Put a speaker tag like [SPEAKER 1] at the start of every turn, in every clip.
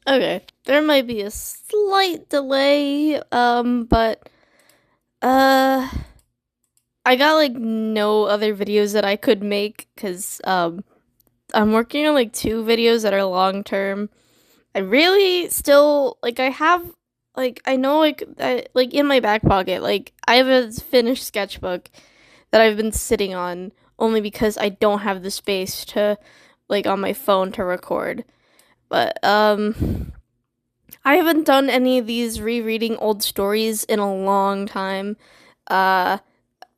[SPEAKER 1] Okay, there might be a slight delay, but uh, I got like no other videos that I could make because I'm working on like two videos that are long term. I really still like I have like I know like in my back pocket like I have a finished sketchbook that I've been sitting on only because I don't have the space to like on my phone to record. But I haven't done any of these rereading old stories in a long time. Uh,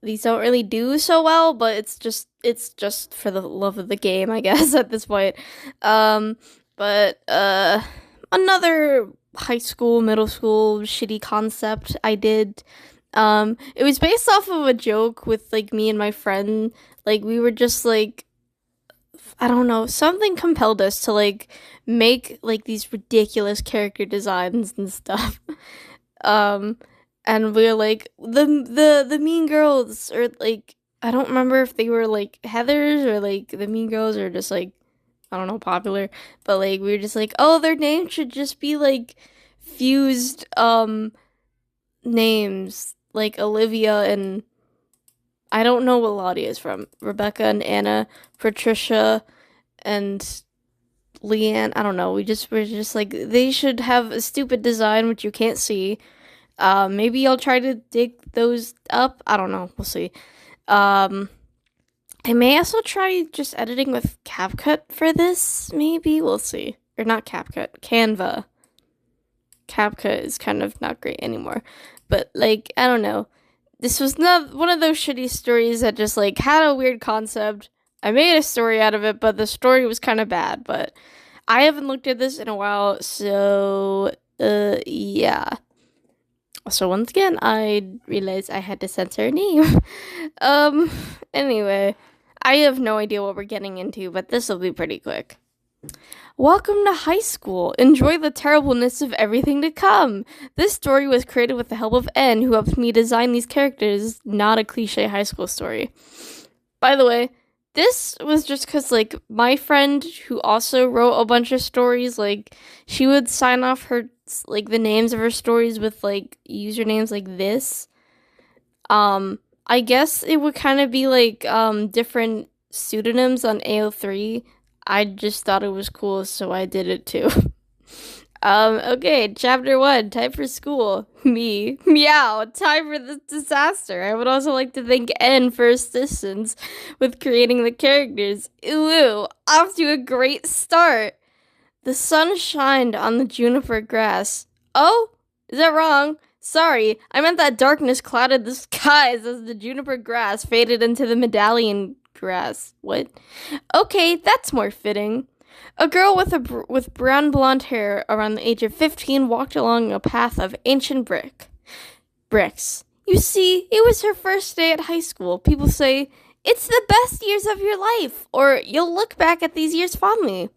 [SPEAKER 1] these don't really do so well, but it's just for the love of the game, I guess, at this point. Um, but another high school, middle school shitty concept I did. It was based off of a joke with like me and my friend. Like we were just like I don't know, something compelled us to like make like these ridiculous character designs and stuff. Um and we were like the mean girls or like I don't remember if they were like Heathers or like the mean girls or just like I don't know, popular, but like we were just like, "Oh, their name should just be like fused names like Olivia and I don't know what Lottie is from. Rebecca and Anna, Patricia and Leanne, I don't know. We're just like they should have a stupid design which you can't see. Maybe I'll try to dig those up. I don't know. We'll see. Um, I may also try just editing with CapCut for this. Maybe we'll see. Or not CapCut, Canva. CapCut is kind of not great anymore. But like, I don't know. This was not one of those shitty stories that just like had a weird concept. I made a story out of it, but the story was kind of bad. But I haven't looked at this in a while, so yeah. So once again, I realized I had to censor a name. um, anyway, I have no idea what we're getting into, but this will be pretty quick. Welcome to high school. Enjoy the terribleness of everything to come. This story was created with the help of N, who helped me design these characters, not a cliche high school story. By the way, this was just because, like, my friend who also wrote a bunch of stories, like, she would sign off her, like, the names of her stories with, like, usernames like this. I guess it would kind of be, like, different pseudonyms on AO3. I just thought it was cool, so I did it too. Okay, chapter 1, time for school. Me. Meow, time for the disaster. I would also like to thank N for assistance with creating the characters. Ooh, off to a great start. The sun shined on the juniper grass. Oh, is that wrong? Sorry, I meant that darkness clouded the skies as the juniper grass faded into the medallion grass. What? Okay, that's more fitting. A girl with brown blonde hair around the age of 15 walked along a path of ancient bricks. You see, it was her first day at high school. People say, "It's the best years of your life," or "You'll look back at these years fondly."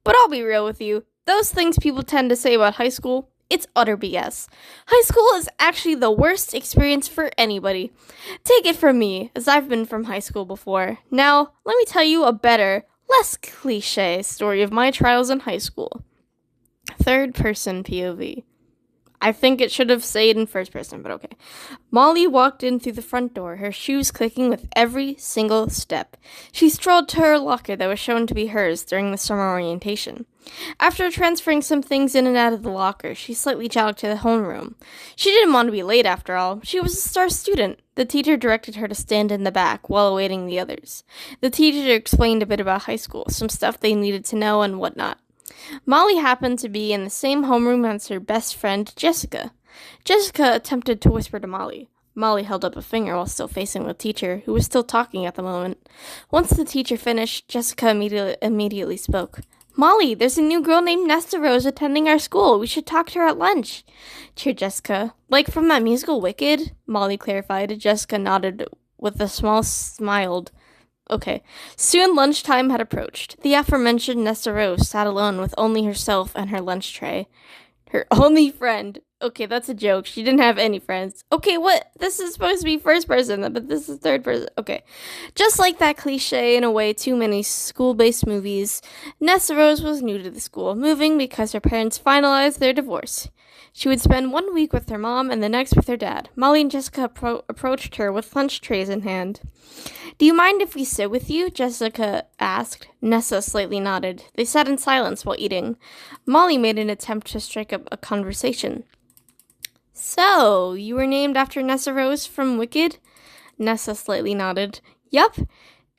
[SPEAKER 1] But I'll be real with you. Those things people tend to say about high school, it's utter BS. High school is actually the worst experience for anybody. Take it from me, as I've been from high school before. Now, let me tell you a better, less cliche story of my trials in high school. Third person POV. I think it should have stayed in first person, but okay. Molly walked in through the front door, her shoes clicking with every single step. She strolled to her locker that was shown to be hers during the summer orientation. After transferring some things in and out of the locker, she slightly jogged to the homeroom. She didn't want to be late after all. She was a star student. The teacher directed her to stand in the back while awaiting the others. The teacher explained a bit about high school, some stuff they needed to know and whatnot. Molly happened to be in the same homeroom as her best friend, Jessica. Jessica attempted to whisper to Molly. Molly held up a finger while still facing the teacher, who was still talking at the moment. Once the teacher finished, Jessica immediately spoke. "Molly, there's a new girl named Nesta Rose attending our school. We should talk to her at lunch," cheered Jessica. "Like from that musical Wicked?" Molly clarified. Jessica nodded with a small smile. Okay. Soon lunchtime had approached. The aforementioned Nesta Rose sat alone with only herself and her lunch tray. Her only friend. Okay, that's a joke. She didn't have any friends. Okay, what? This is supposed to be first person, but this is third person. Okay. Just like that cliche, in a way, too many school based movies, Nessa Rose was new to the school, moving because her parents finalized their divorce. She would spend 1 week with her mom and the next with her dad. Molly and Jessica approached her with lunch trays in hand. Do you mind if we sit with you? Jessica asked. Nessa slightly nodded. They sat in silence while eating. Molly made an attempt to strike up a conversation. So, you were named after Nessa Rose from Wicked? Nessa slightly nodded. Yup.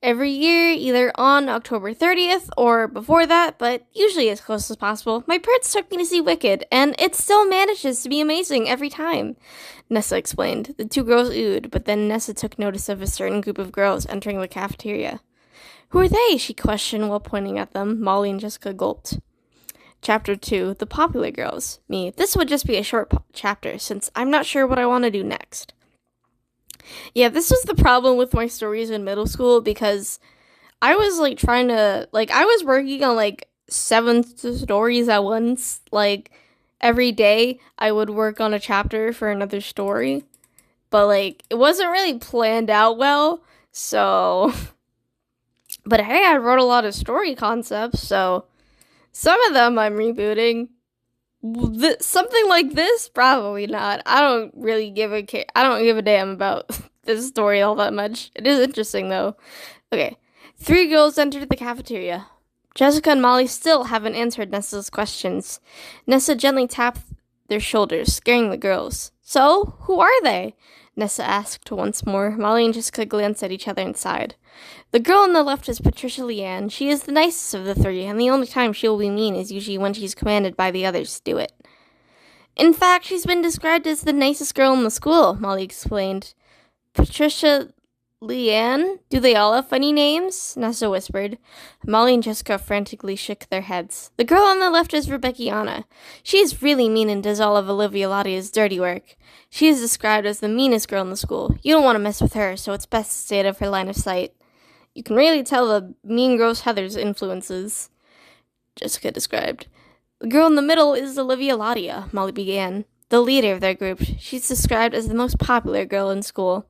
[SPEAKER 1] Every year, either on October 30th or before that, but usually as close as possible. My parents took me to see Wicked, and it still manages to be amazing every time, Nessa explained. The two girls oohed, but then Nessa took notice of a certain group of girls entering the cafeteria. Who are they? She questioned while pointing at them. Molly and Jessica gulped. Chapter 2, The Popular Girls. Me. This would just be a short chapter, since I'm not sure what I want to do next. Yeah, this was the problem with my stories in middle school, because I was, I was working on, 7 stories at once. Every day, I would work on a chapter for another story. But, it wasn't really planned out well, so... But hey, I wrote a lot of story concepts, so... Some of them I'm rebooting. Something like this, probably not. I don't really give a damn about this story all that much. It is interesting though. Okay. 3 girls entered the cafeteria. Jessica and Molly still haven't answered Nessa's questions. Nessa gently tapped their shoulders, scaring the girls. So, who are they? Nessa asked once more. Molly and Jessica glanced at each other and sighed. The girl on the left is Patricia Leanne. She is the nicest of the 3, and the only time she will be mean is usually when she's commanded by the others to do it. In fact, she's been described as the nicest girl in the school, Molly explained. Patricia Leanne? Do they all have funny names? Nessa whispered. Molly and Jessica frantically shook their heads. The girl on the left is Rebecca. She is really mean and does all of Olivia Lottia's dirty work. She is described as the meanest girl in the school. You don't want to mess with her, so it's best to stay out of her line of sight. You can really tell the mean girl's Heather's influences, Jessica described. The girl in the middle is Olivia Lottia, Molly began. The leader of their group. She's described as the most popular girl in school.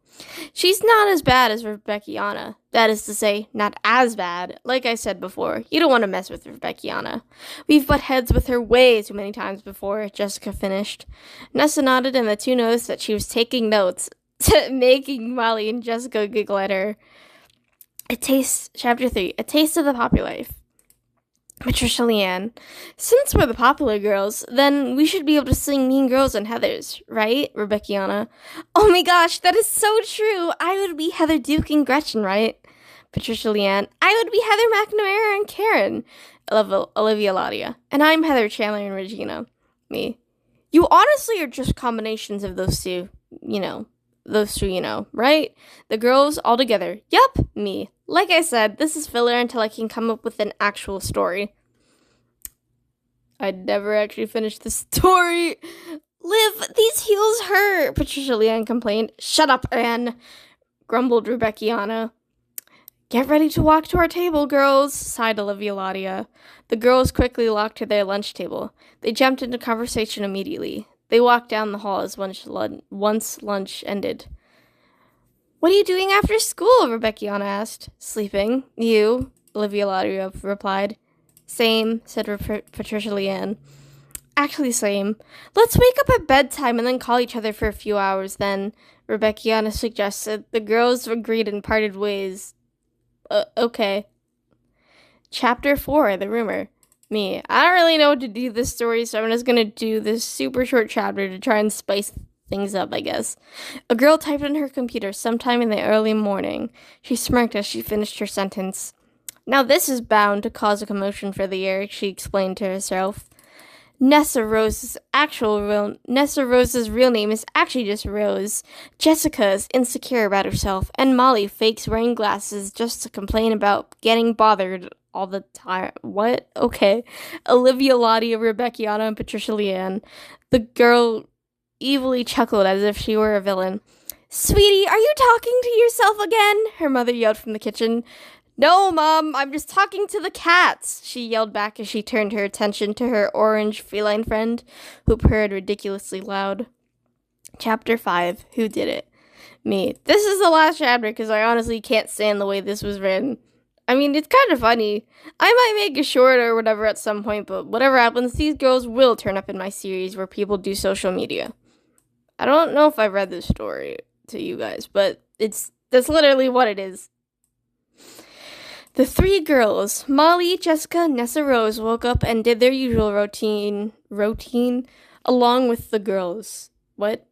[SPEAKER 1] She's not as bad as Rebecca. That is to say, not as bad. Like I said before, you don't want to mess with Rebecca. We've butt heads with her way too many times before, Jessica finished. Nessa nodded and the two noticed that she was taking notes, making Molly and Jessica giggle at her. Chapter 3, A Taste of the Popular Life. Patricia Leanne. Since we're the popular girls, then we should be able to sing Mean Girls and Heathers, right? Rebecca. Oh my gosh, that is so true. I would be Heather Duke and Gretchen, right? Patricia Leanne. I would be Heather McNamara and Karen. Olivia Lottia. And I'm Heather Chandler and Regina. Me. You honestly are just combinations of those two, right? The girls all together. Yup, me. Like I said, this is filler until I can come up with an actual story. I'd never actually finished the story. Liv, these heels hurt, Patricia Leanne complained. Shut up, Anne, grumbled Rebecca. Get ready to walk to our table, girls, sighed Olivia Lottia. The girls quickly walked to their lunch table. They jumped into conversation immediately. They walked down the hall as once lunch ended. What are you doing after school? Rebecca asked. Sleeping. You? Olivia Lottia replied. Same, said Patricia Leanne. Actually, same. Let's wake up at bedtime and then call each other for a few hours then, Rebecca suggested. The girls agreed and parted ways. Okay. Chapter 4, The Rumor. Me. I don't really know what to do this story, so I'm just gonna do this super short chapter to try and spice things up, I guess. A girl typed on her computer sometime in the early morning. She smirked as she finished her sentence. Now this is bound to cause a commotion for the air, she explained to herself. Nessa Rose's real name is actually just Rose. Jessica is insecure about herself, and Molly fakes wearing glasses just to complain about getting bothered all the time. What? Okay. Olivia Lottia, Rebecca, and Patricia Leanne. The girl evilly chuckled as if she were a villain. Sweetie, are you talking to yourself again? Her mother yelled from the kitchen. No, Mom, I'm just talking to the cats, she yelled back as she turned her attention to her orange feline friend, who purred ridiculously loud. Chapter 5. Who Did It? Me. This is the last chapter because I honestly can't stand the way this was written. I mean, it's kind of funny. I might make a short or whatever at some point, but whatever happens, these girls will turn up in my series where people do social media. I don't know if I've read this story to you guys, but that's literally what it is. The three girls, Molly, Jessica, Nessa Rose, woke up and did their usual routine along with the girls. What?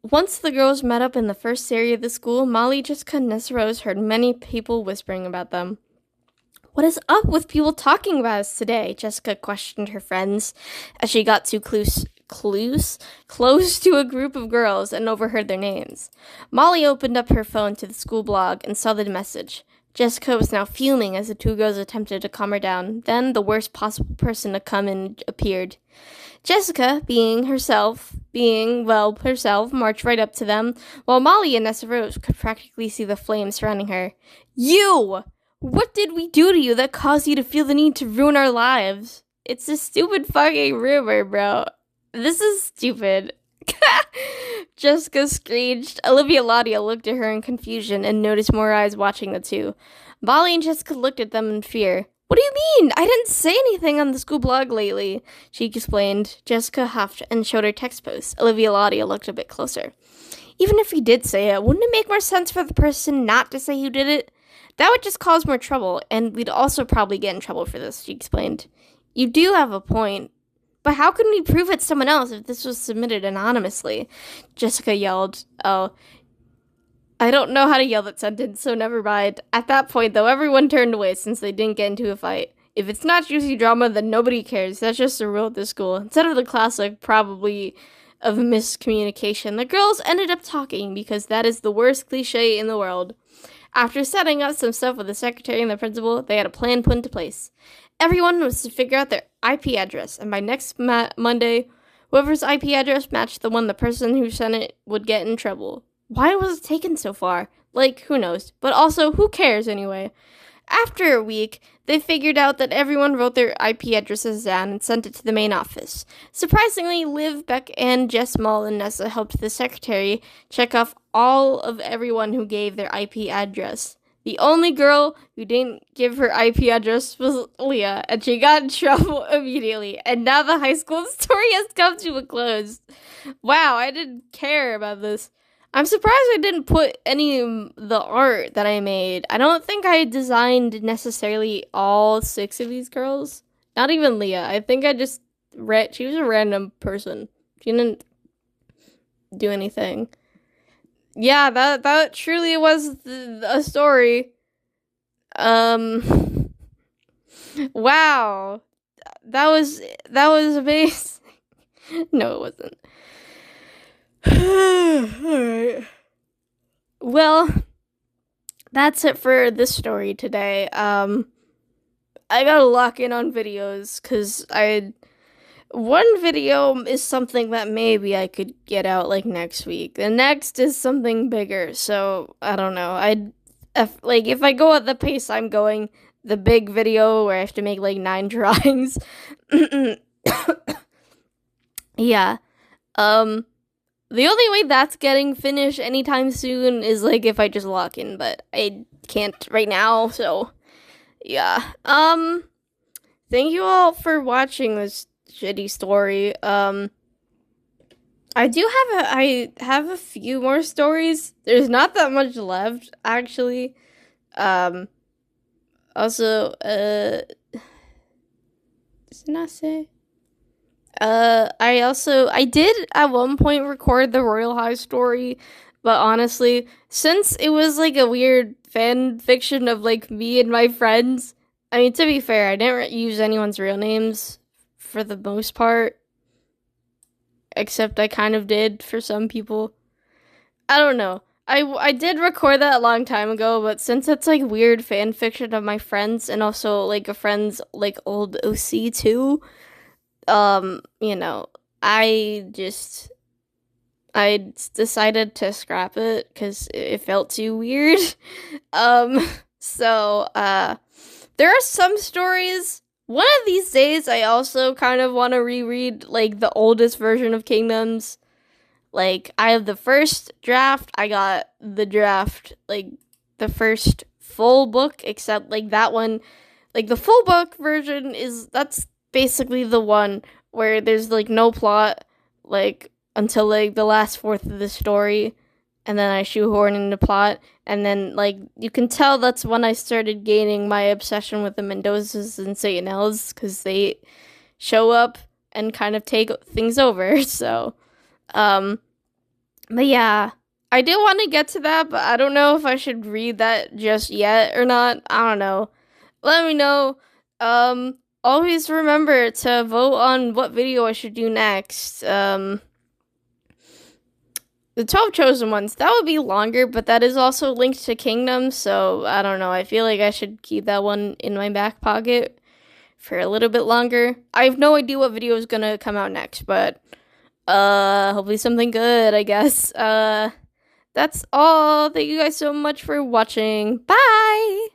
[SPEAKER 1] Once the girls met up in the first area of the school, Molly, Jessica, and Nessa Rose heard many people whispering about them. What is up with people talking about us today? Jessica questioned her friends as she got too close to a group of girls and overheard their names. Molly opened up her phone to the school blog and saw the message. Jessica was now fuming as the two girls attempted to calm her down. Then the worst possible person to come in appeared. Jessica, being herself, marched right up to them, while Molly and Nessa Rose could practically see the flames surrounding her. You! What did we do to you that caused you to feel the need to ruin our lives? It's a stupid fucking rumor, bro. This is stupid. Jessica screeched. Olivia Ladia looked at her in confusion and noticed more eyes watching the two. Molly and Jessica looked at them in fear. What do you mean? I didn't say anything on the school blog lately, she explained. Jessica huffed and showed her text post. Olivia Ladia looked a bit closer. Even if we did say it, wouldn't it make more sense for the person not to say who did it? That would just cause more trouble, and we'd also probably get in trouble for this, she explained. You do have a point. But how can we prove it's someone else if this was submitted anonymously? Jessica yelled. Oh, I don't know how to yell that sentence, so never mind. At that point, though, everyone turned away since they didn't get into a fight. If it's not juicy drama, then nobody cares. That's just the rule at this school. Instead of the classic, probably, of miscommunication, the girls ended up talking because that is the worst cliche in the world. After setting up some stuff with the secretary and the principal, they had a plan put into place. Everyone was to figure out their IP address, and by next Monday, whoever's IP address matched the one the person who sent it would get in trouble. Why was it taken so far? Like, who knows? But also, who cares anyway? After a week, they figured out that everyone wrote their IP addresses down and sent it to the main office. Surprisingly, Liv, Beck, and Jess, Mull, and Nessa helped the secretary check off all of everyone who gave their IP address. The only girl who didn't give her IP address was Leah, and she got in trouble immediately. And now the high school story has come to a close. Wow, I didn't care about this. I'm surprised I didn't put any of the art that I made. I don't think I designed necessarily all 6 of these girls. Not even Leah. I think I just she was a random person. She didn't do anything. Yeah, that truly was a story. Wow. That was amazing. No, it wasn't. Alright. Well, that's it for this story today. I gotta lock in on videos, because one video is something that maybe I could get out, like, next week. The next is something bigger, so, I don't know. If I go at the pace I'm going, the big video where I have to make, like, 9 drawings. Yeah. The only way that's getting finished anytime soon is, like, if I just lock in, but I can't right now, so, yeah. Thank you all for watching this shitty story. I have a few more stories. There's not that much left, actually. Also, does it not say? I did at one point record the Royal High story, but honestly, since it was like a weird fan fiction of like me and my friends, I mean, to be fair, I didn't use anyone's real names for the most part, except I kind of did for some people. I don't know. I did record that a long time ago, but since it's like weird fan fiction of my friends and also like a friend's like old OC too, you know, I decided to scrap it because it felt too weird. So, there are some stories. One of these days, I also kind of want to reread like the oldest version of Kingdoms. Like, I have the first draft. I got the draft, like the first full book, except like that one, like the full book version that's basically the one where there's like no plot, like until like the last fourth of the story, and then I shoehorn in the plot, and then like you can tell that's when I started gaining my obsession with the Mendozas and Satanels because they show up and kind of take things over. So, um, but yeah, I do want to get to that, but I don't know if I should read that just yet or not. I don't know. Let me know. Always remember to vote on what video I should do next. The 12 chosen ones, that would be longer, but that is also linked to Kingdom, so I don't know. I feel like I should keep that one in my back pocket for a little bit longer. I have no idea what video is gonna come out next, but hopefully something good, I guess. That's all. Thank you guys so much for watching. Bye!